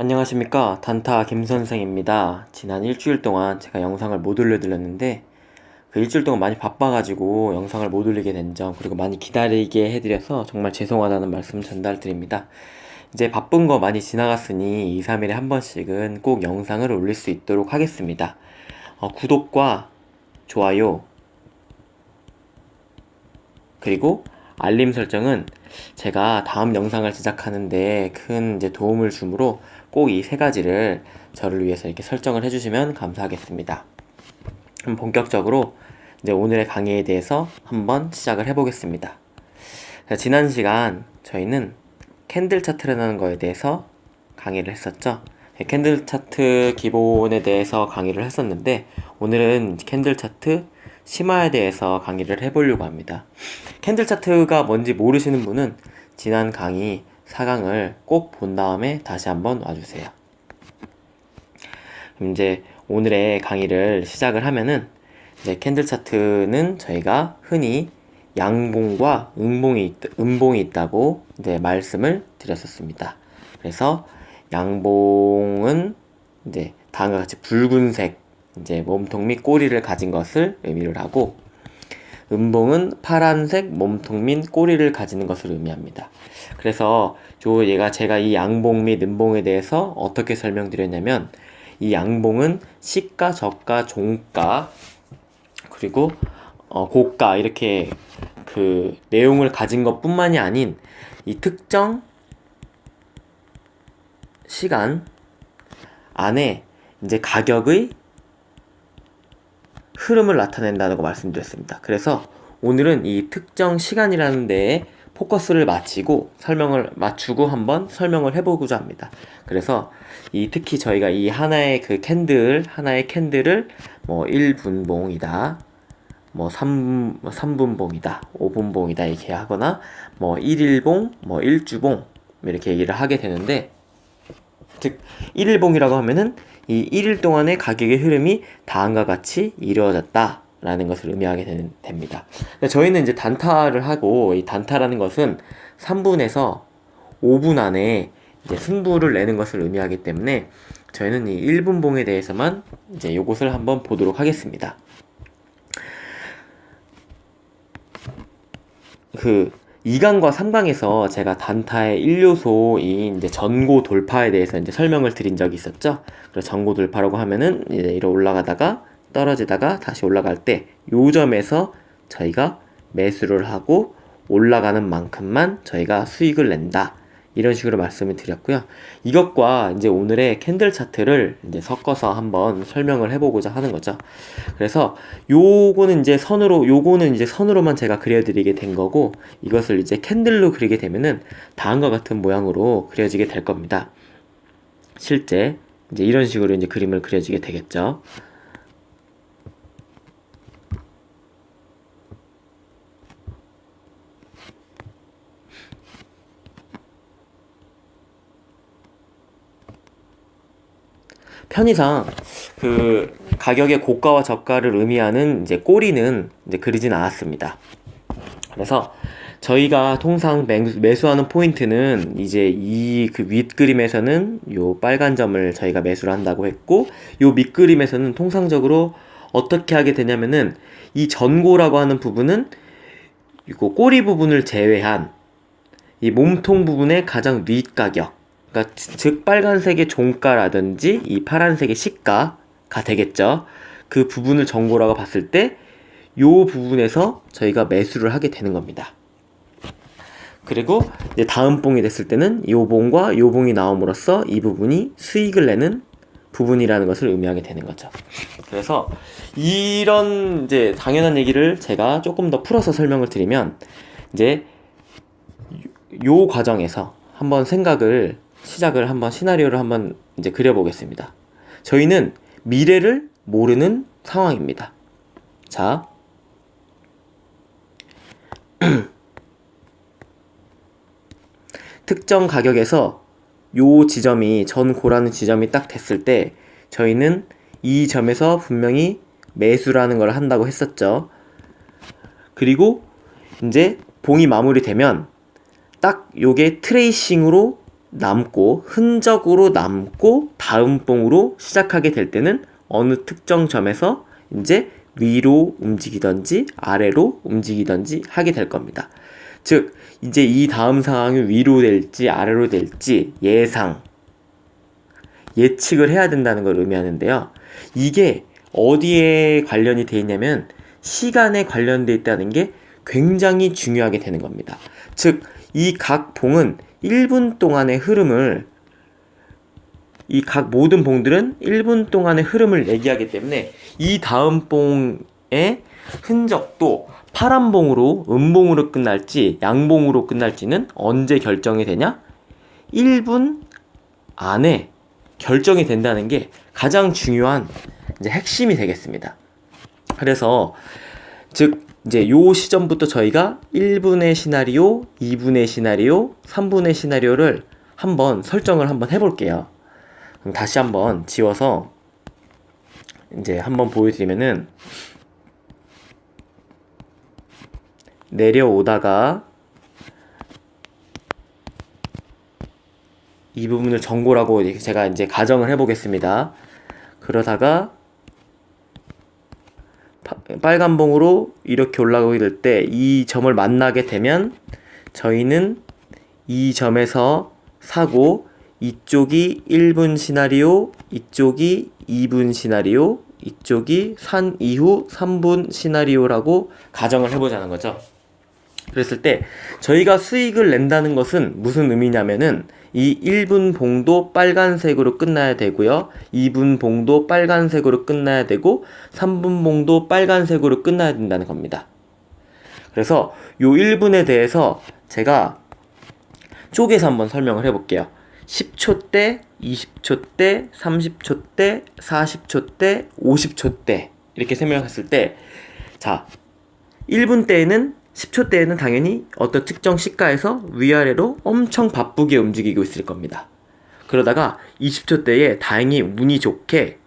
안녕하십니까, 단타 김선생입니다. 지난 일주일 동안 제가 영상을 못 올려드렸는데 그 일주일 동안 많이 바빠가지고 영상을 못 올리게 된 점, 그리고 많이 기다리게 해드려서 정말 죄송하다는 말씀 전달드립니다. 이제 바쁜 거 많이 지나갔으니 2, 3일에 한 번씩은 꼭 영상을 올릴 수 있도록 하겠습니다. 구독과 좋아요, 그리고 알림 설정은 제가 다음 영상을 제작하는데 큰 이제 도움을 주므로 꼭 이 세 가지를 저를 위해서 이렇게 설정을 해주시면 감사하겠습니다. 그럼 본격적으로 이제 오늘의 강의에 대해서 한번 시작을 해보겠습니다. 지난 시간 저희는 캔들 차트라는 거에 대해서 강의를 했었죠. 캔들 차트 기본에 대해서 강의를 했었는데 오늘은 캔들 차트 심화에 대해서 강의를 해보려고 합니다. 캔들 차트가 뭔지 모르시는 분은 지난 강의 4강을 꼭 본 다음에 다시 한번 와주세요. 이제 오늘의 강의를 시작을 하면은 이제 캔들 차트는 저희가 흔히 양봉과 음봉이 있다고 이제 말씀을 드렸었습니다. 그래서 양봉은 이제 다음과 같이 붉은색 이제 몸통 및 꼬리를 가진 것을 의미를 하고, 음봉은 파란색 몸통 및 꼬리를 가지는 것을 의미합니다. 그래서 제가 이 양봉 및 음봉에 대해서 어떻게 설명드렸냐면, 이 양봉은 시가, 저가, 종가, 그리고 고가, 이렇게 그 내용을 가진 것 뿐만이 아닌 이 특정 시간 안에 이제 가격의 흐름을 나타낸다는 거 말씀드렸습니다. 그래서 오늘은 이 특정 시간이라는 데에 포커스를 맞추고 한번 설명을 해보고자 합니다. 그래서 특히 저희가 이 하나의 캔들을 뭐 1분봉이다, 뭐 3분봉이다, 5분봉이다 이렇게 하거나 뭐 1일봉, 뭐 1주봉 이렇게 얘기를 하게 되는데, 즉 1일봉이라고 하면은 이 1일 동안의 가격의 흐름이 다음과 같이 이루어졌다 라는 것을 의미하게 됩니다. 저희는 이제 단타를 하고, 이 단타라는 것은 3분에서 5분 안에 이제 승부를 내는 것을 의미하기 때문에 저희는 이 1분봉에 대해서만 이제 요것을 한번 보도록 하겠습니다. 그 2강과 3강에서 제가 단타의 1요소인 이제 전고 돌파에 대해서 이제 설명을 드린 적이 있었죠. 그래서 전고 돌파라고 하면은 이제 이렇게 올라가다가 떨어지다가 다시 올라갈 때 요 점에서 저희가 매수를 하고 올라가는 만큼만 저희가 수익을 낸다, 이런 식으로 말씀을 드렸고요. 이것과 이제 오늘의 캔들 차트를 이제 섞어서 한번 설명을 해보고자 하는 거죠. 그래서 요거는 이제 선으로만 제가 그려드리게 된 거고, 이것을 이제 캔들로 그리게 되면은 다음과 같은 모양으로 그려지게 될 겁니다. 실제 이제 이런 식으로 이제 그림을 그려지게 되겠죠. 편의상 그 가격의 고가와 저가를 의미하는 이제 꼬리는 이제 그리진 않았습니다. 그래서 저희가 통상 매수하는 포인트는 이제 이 그 윗그림에서는 요 빨간 점을 저희가 매수를 한다고 했고, 요 밑그림에서는 통상적으로 어떻게 하게 되냐면은 이 전고라고 하는 부분은 이거 꼬리 부분을 제외한 이 몸통 부분의 가장 윗가격, 그러니까 즉 빨간색의 종가라든지 이 파란색의 시가가 되겠죠. 그 부분을 전고라고 봤을 때 요 부분에서 저희가 매수를 하게 되는 겁니다. 그리고 이제 다음 봉이 됐을 때는 요 봉과 요 봉이 나옴으로써 이 부분이 수익을 내는 부분이라는 것을 의미하게 되는 거죠. 그래서 이런 이제 당연한 얘기를 제가 조금 더 풀어서 설명을 드리면, 이제 요 과정에서 한번 시나리오를 한번 이제 그려보겠습니다. 저희는 미래를 모르는 상황입니다. 자, 특정 가격에서 요 지점이 전고라는 지점이 딱 됐을 때 저희는 이 점에서 분명히 매수라는 걸 한다고 했었죠. 그리고 이제 봉이 마무리되면 딱 요게 트레이싱으로 남고 흔적으로 남고 다음 봉으로 시작하게 될 때는 어느 특정 점에서 이제 위로 움직이던지 아래로 움직이던지 하게 될 겁니다. 즉 이제 이 다음 상황이 위로 될지 아래로 될지 예측을 해야 된다는 걸 의미하는데요. 이게 어디에 관련이 돼 있냐면 시간에 관련돼 있다는 게 굉장히 중요하게 되는 겁니다. 즉 이 각 봉은 1분 동안의 흐름을 이 각 모든 봉들은 1분 동안의 흐름을 얘기하기 때문에 이 다음 봉의 흔적도 파란 봉으로 음봉으로 끝날지 양봉으로 끝날지는 언제 결정이 되냐? 1분 안에 결정이 된다는 게 가장 중요한 이제 핵심이 되겠습니다. 그래서 즉 이제 요 시점부터 저희가 1분의 시나리오, 2분의 시나리오, 3분의 시나리오를 한번 설정을 한번 해볼게요. 그럼 다시 한번 지워서 이제 한번 보여드리면은 내려오다가 이 부분을 전고라고 제가 이제 가정을 해보겠습니다. 그러다가 빨간 봉으로 이렇게 올라가게 될 때 이 점을 만나게 되면 저희는 이 점에서 사고 이쪽이 1분 시나리오, 이쪽이 2분 시나리오, 이쪽이 산 이후 3분 시나리오라고 가정을 해보자는 거죠. 그랬을 때 저희가 수익을 낸다는 것은 무슨 의미냐면은 이 1분 봉도 빨간색으로 끝나야 되고요. 2분 봉도 빨간색으로 끝나야 되고 3분 봉도 빨간색으로 끝나야 된다는 겁니다. 그래서 요 1분에 대해서 제가 쪼개서 한번 설명을 해볼게요. 10초 때, 20초 때, 30초 때, 40초 때, 50초 때 이렇게 설명했을 때 자, 1분 때에는 10초 때에는 당연히 어떤 특정 시가에서 위아래로 엄청 바쁘게 움직이고 있을 겁니다. 그러다가 20초 때에 다행히 운이 좋게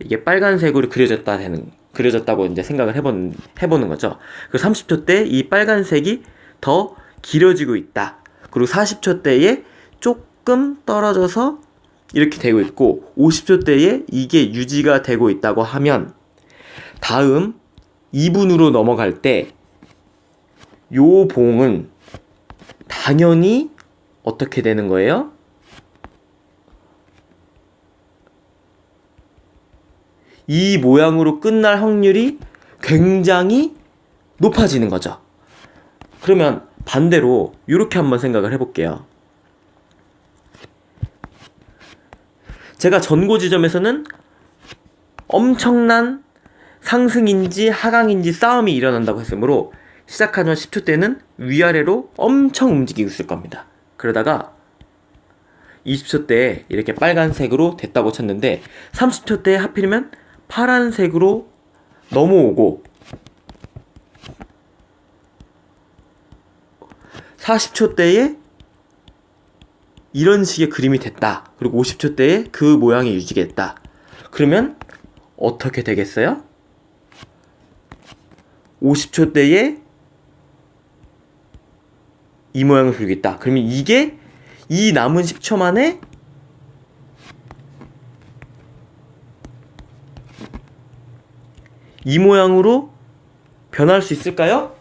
이게 빨간색으로 그려졌다고 이제 생각을 해보는 거죠. 그리고 30초 때 이 빨간색이 더 길어지고 있다. 그리고 40초 때에 조금 떨어져서 이렇게 되고 있고 50초 때에 이게 유지가 되고 있다고 하면 다음 2분으로 넘어갈 때 요 봉은 당연히 어떻게 되는 거예요? 이 모양으로 끝날 확률이 굉장히 높아지는 거죠. 그러면 반대로 이렇게 한번 생각을 해볼게요. 제가 전고 지점에서는 엄청난 상승인지 하강인지 싸움이 일어난다고 했으므로 시작하는 10초 때는 위아래로 엄청 움직이고 있을 겁니다. 그러다가 20초 때에 이렇게 빨간색으로 됐다고 쳤는데 30초 때에 하필이면 파란색으로 넘어오고 40초 때에 이런 식의 그림이 됐다. 그리고 50초 때에 그 모양이 유지됐다. 그러면 어떻게 되겠어요? 50초 때에 이 모양을 그리고 있다. 그러면 이게 이 남은 10초 만에 이 모양으로 변할 수 있을까요?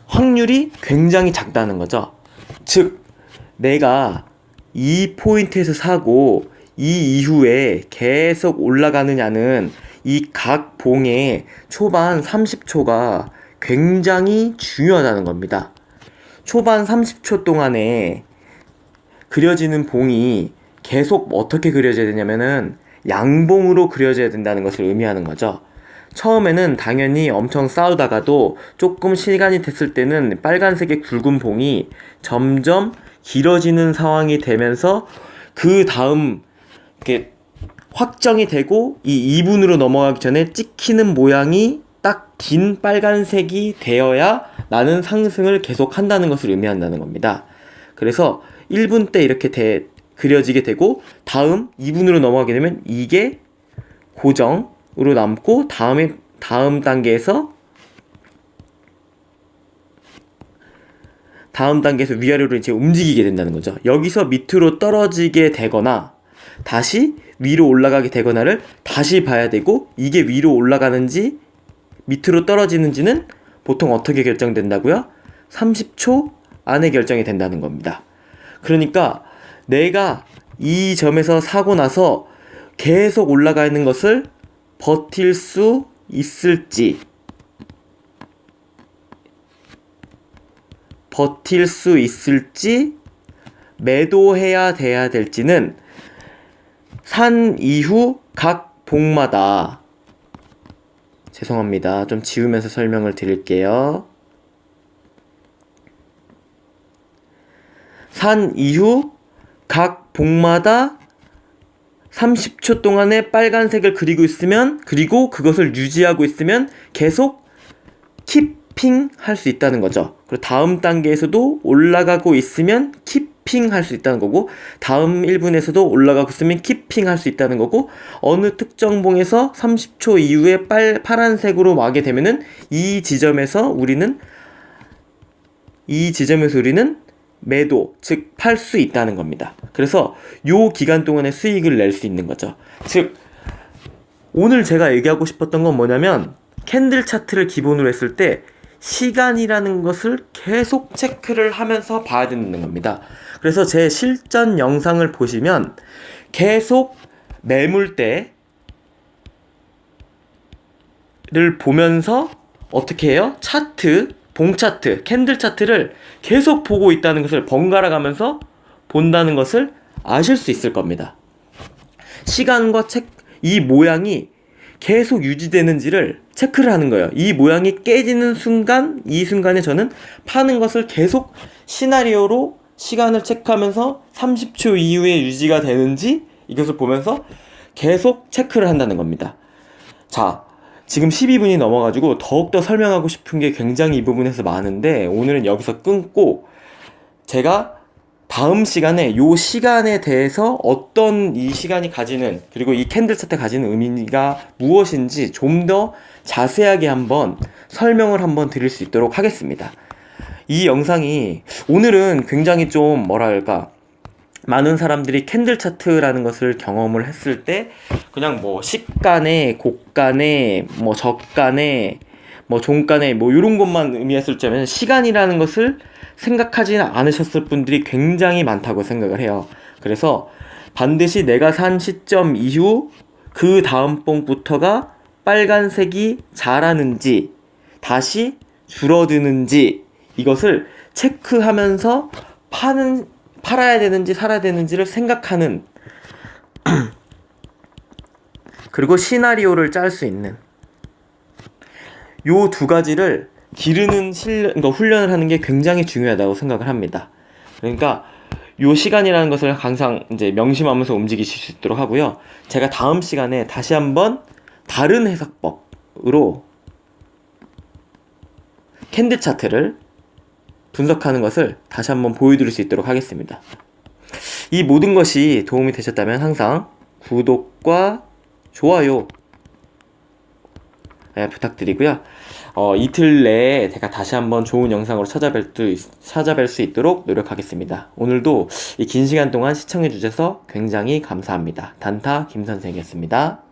확률이 굉장히 작다는 거죠. 즉 내가 이 포인트에서 사고 이 이후에 계속 올라가느냐는 이 각 봉의 초반 30초가 굉장히 중요하다는 겁니다. 초반 30초 동안에 그려지는 봉이 계속 어떻게 그려져야 되냐면은 양봉으로 그려져야 된다는 것을 의미하는 거죠. 처음에는 당연히 엄청 싸우다가도 조금 시간이 됐을 때는 빨간색의 굵은 봉이 점점 길어지는 상황이 되면서 그 다음 이렇게 확정이 되고 이 2분으로 넘어가기 전에 찍히는 모양이 딱 긴 빨간색이 되어야 나는 상승을 계속 한다는 것을 의미한다는 겁니다. 그래서 1분 때 이렇게 그려지게 되고 다음 2분으로 넘어가게 되면 이게 고정으로 남고 다음 단계에서 다음 단계에서 위아래로 이제 움직이게 된다는 거죠. 여기서 밑으로 떨어지게 되거나 다시 위로 올라가게 되거나를 다시 봐야 되고, 이게 위로 올라가는지 밑으로 떨어지는지는 보통 어떻게 결정된다고요? 30초 안에 결정이 된다는 겁니다. 그러니까 내가 이 점에서 사고 나서 계속 올라가 있는 것을 버틸 수 있을지, 매도해야 돼야 될지는 산 이후 각 봉마다, 죄송합니다. 좀 지우면서 설명을 드릴게요. 산 이후 각 봉마다 30초 동안에 빨간색을 그리고 있으면, 그리고 그것을 유지하고 있으면 계속 키핑 할 수 있다는 거죠. 그리고 다음 단계에서도 올라가고 있으면 키핑 할 수 있다는 거고, 다음 1분에서도 올라가고 있으면 키핑 할 수 있다는 거고, 어느 특정 봉에서 30초 이후에 파란색으로 마게 되면은 이 지점에서 우리는 매도, 즉 팔 수 있다는 겁니다. 그래서 요 기간 동안에 수익을 낼 수 있는 거죠. 즉 오늘 제가 얘기하고 싶었던 건 뭐냐면, 캔들 차트를 기본으로 했을 때 시간이라는 것을 계속 체크를 하면서 봐야 되는 겁니다. 그래서 제 실전 영상을 보시면 계속 매물대를 보면서 어떻게 해요? 봉 차트, 캔들 차트를 계속 보고 있다는 것을 번갈아 가면서 본다는 것을 아실 수 있을 겁니다. 시간과 이 모양이 계속 유지되는지를 체크를 하는 거예요. 이 모양이 깨지는 순간, 이 순간에 저는 파는 것을 계속 시나리오로 시간을 체크하면서 30초 이후에 유지가 되는지 이것을 보면서 계속 체크를 한다는 겁니다. 자, 지금 12분이 넘어가지고 더욱더 설명하고 싶은 게 굉장히 이 부분에서 많은데, 오늘은 여기서 끊고 제가 다음 시간에 요 시간에 대해서 어떤 이 시간이 가지는, 그리고 이 캔들 차트 가지는 의미가 무엇인지 좀 더 자세하게 한번 설명을 한번 드릴 수 있도록 하겠습니다. 이 영상이 오늘은 굉장히 좀 뭐랄까, 많은 사람들이 캔들 차트라는 것을 경험을 했을 때 그냥 뭐 시간에, 고간에, 뭐 저간에, 뭐 종간에 뭐 이런 것만 의미했을 때면 시간이라는 것을 생각하지는 않으셨을 분들이 굉장히 많다고 생각을 해요. 그래서 반드시 내가 산 시점 이후 그 다음 봉부터가 빨간색이 자라는지 다시 줄어드는지 이것을 체크하면서 팔아야 되는지 살아야 되는지를 생각하는 그리고 시나리오를 짤 수 있는 요 두 가지를 기르는 그러니까 훈련을 하는 게 굉장히 중요하다고 생각을 합니다. 그러니까 요 시간이라는 것을 항상 이제 명심하면서 움직이실 수 있도록 하고요. 제가 다음 시간에 다시 한번 다른 해석법으로 캔들 차트를 분석하는 것을 다시 한번 보여드릴 수 있도록 하겠습니다. 이 모든 것이 도움이 되셨다면 항상 구독과 좋아요 부탁드리고요. 이틀 내에 제가 다시 한번 좋은 영상으로 찾아뵐 수 있도록 노력하겠습니다. 오늘도 이 긴 시간 동안 시청해주셔서 굉장히 감사합니다. 단타 김선생이었습니다.